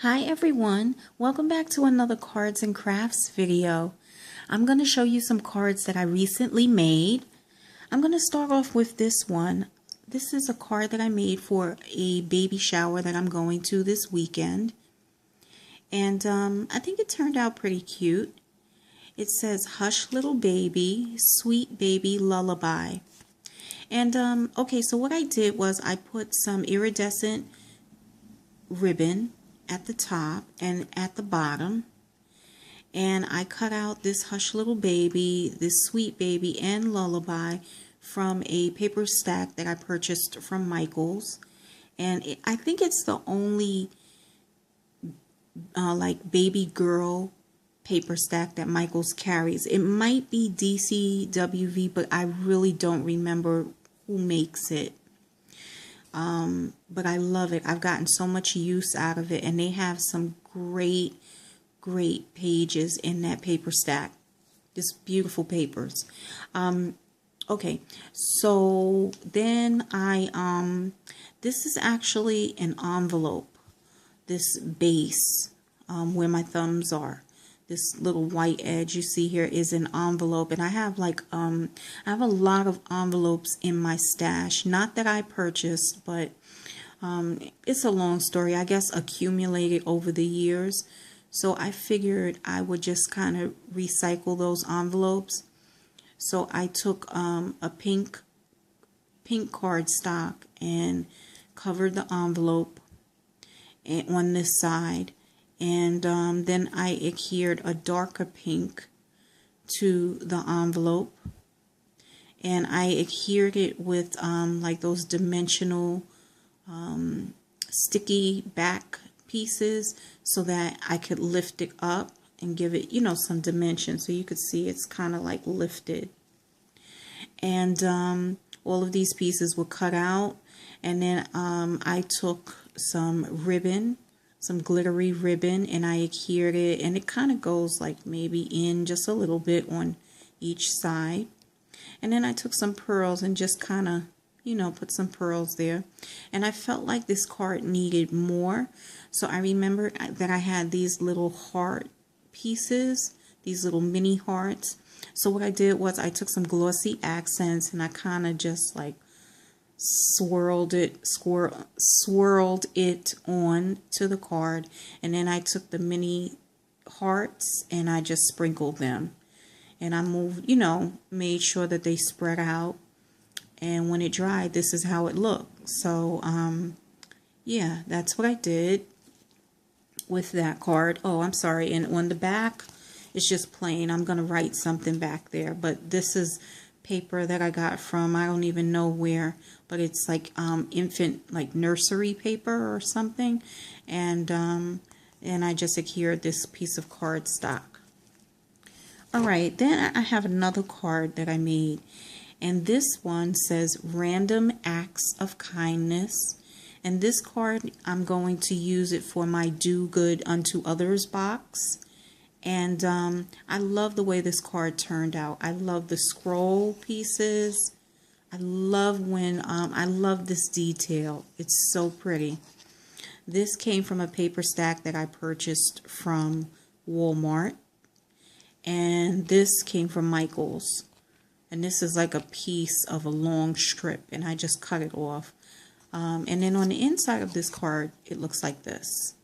Hi everyone, welcome back to another cards and crafts video. I'm going to show you some cards that I recently made. I'm going to start off with this one. This is a card that I made for a baby shower that I'm going to this weekend. And I think it turned out pretty cute. It says, "Hush little baby, sweet baby lullaby." And okay, so what I did was I put some iridescent ribbon at the top and at the bottom, and I cut out this Hush Little Baby, this Sweet Baby, and Lullaby from a paper stack that I purchased from Michaels. And I think it's the only like baby girl paper stack that Michaels carries. It might be DCWV, but I really don't remember who makes it. But I love it. I've gotten so much use out of it, and they have some great pages in that paper stack. Just beautiful papers. Okay, so then this is actually an envelope, this base, where my thumbs are. This little white edge you see here is an envelope, and I have I have a lot of envelopes in my stash. Not that I purchased, but it's a long story. I guess accumulated over the years. So I figured I would just kind of recycle those envelopes. So I took a pink cardstock and covered the envelope on this side. And then I adhered a darker pink to the envelope, and I adhered it with like those dimensional sticky back pieces so that I could lift it up and give it, you know, some dimension, so you could see it's kind of like lifted. And all of these pieces were cut out, and then I took some ribbon, some glittery ribbon, and I adhered it, and it kind of goes like maybe in just a little bit on each side. And then I took some pearls and just kind of, you know, put some pearls there. And I felt like this card needed more, so I remembered that I had these little heart pieces, these little mini hearts. So what I did was I took some glossy accents and I kind of just like swirled it on to the card, and then I took the mini hearts and I just sprinkled them, and I moved, you know, made sure that they spread out, and when it dried, this is how it looked. So yeah, that's what I did with that card. Oh, I'm sorry, and on the back it's just plain. I'm gonna write something back there, but this is paper that I got from, I don't even know where, but it's like infant, like nursery paper or something, and I just adhered this piece of cardstock. Alright, then I have another card that I made, and this one says Random Acts of Kindness, and this card I'm going to use it for my Do Good Unto Others box. And I love the way this card turned out. I love the scroll pieces. I love when I love this detail. It's so pretty. This came from a paper stack that I purchased from Walmart, and this came from Michaels. And this is like a piece of a long strip, and I just cut it off. And then on the inside of this card, it looks like this,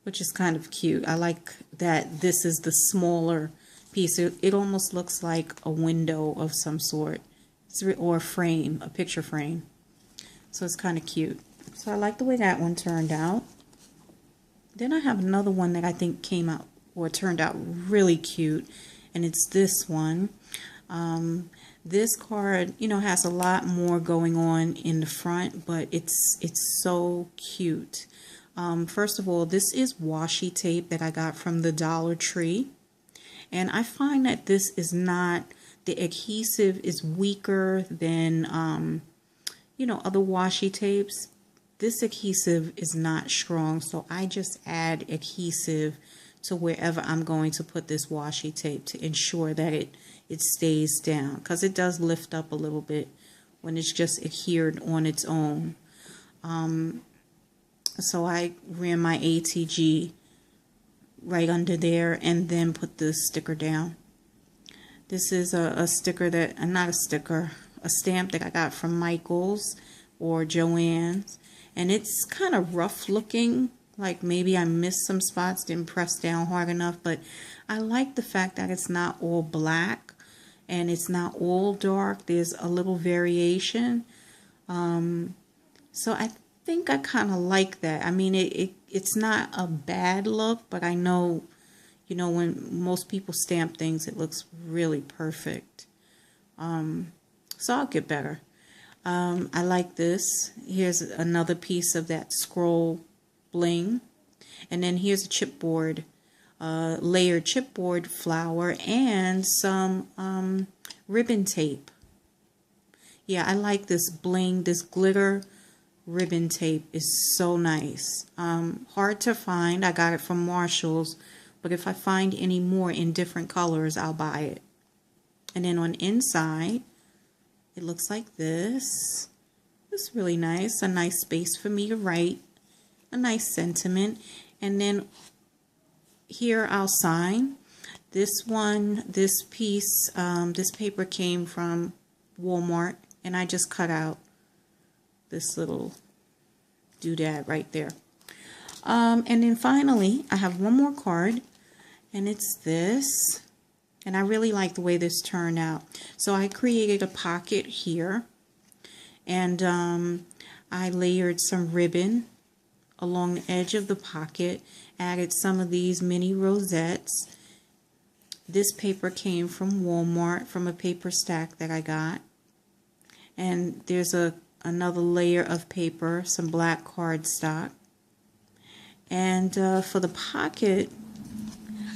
which is kind of cute. I like that this is the smaller piece. It almost looks like a window of some sort, or a frame, a picture frame. So it's kind of cute. So I like the way that one turned out. Then I have another one that I think came out, or turned out really cute, and it's this one. This card, you know, has a lot more going on in the front, but it's so cute. First of all, this is washi tape that I got from the Dollar Tree, and I find that this is not, the adhesive is weaker than you know, other washi tapes. This adhesive is not strong, so I just add adhesive to wherever I'm going to put this washi tape to ensure that it stays down, because it does lift up a little bit when it's just adhered on its own. So I ran my ATG right under there and then put the sticker down. This is a sticker that, not a sticker, a stamp that I got from Michael's or Joann's. And it's kind of rough looking, like maybe I missed some spots, didn't press down hard enough. But I like the fact that it's not all black and it's not all dark. There's a little variation. So I think I kind of like that. I mean, it's not a bad look, but I know, you know, when most people stamp things, it looks really perfect. So I'll get better. I like this. Here's another piece of that scroll bling. And then here's a chipboard, layered chipboard flower and some ribbon tape. Yeah, I like this bling, this glitter ribbon tape is so nice. Hard to find. I got it from Marshall's, but if I find any more in different colors, I'll buy it. And then on inside, it looks like this. It's really nice. A nice space for me to write. A nice sentiment. And then here I'll sign. This one, this piece, this paper came from Walmart. And I just cut out this little doodad right there. And then finally, I have one more card. And it's this. And I really like the way this turned out. So I created a pocket here. And I layered some ribbon along the edge of the pocket. Added some of these mini rosettes. This paper came from Walmart, from a paper stack that I got. And there's another layer of paper, some black cardstock. And for the pocket,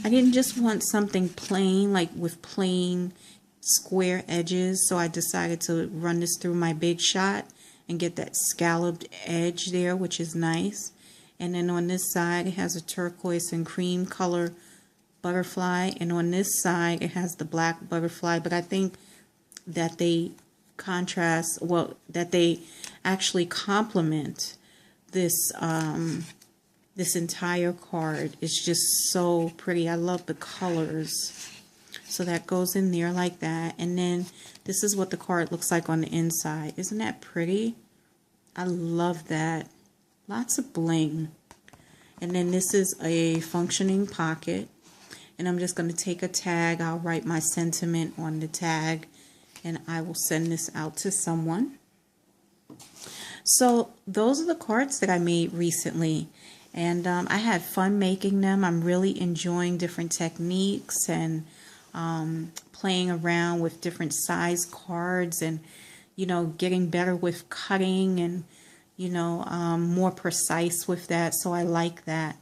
I didn't just want something plain, like with plain square edges, so I decided to run this through my Big Shot and get that scalloped edge there, which is nice. And then on this side, it has a turquoise and cream color butterfly, and on this side, it has the black butterfly. But I think that they contrast, well, that they actually complement this this entire card. It's just so pretty. I love the colors. So that goes in there like that. And then this is what the card looks like on the inside. Isn't that pretty? I love that. Lots of bling. And then this is a functioning pocket. And I'm just going to take a tag. I'll write my sentiment on the tag. And I will send this out to someone. So those are the cards that I made recently. And I had fun making them. I'm really enjoying different techniques and playing around with different size cards and, you know, getting better with cutting and, you know, more precise with that. So I like that.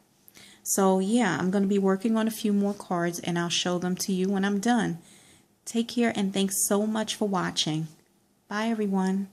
So yeah, I'm going to be working on a few more cards and I'll show them to you when I'm done. Take care and thanks so much for watching. Bye everyone.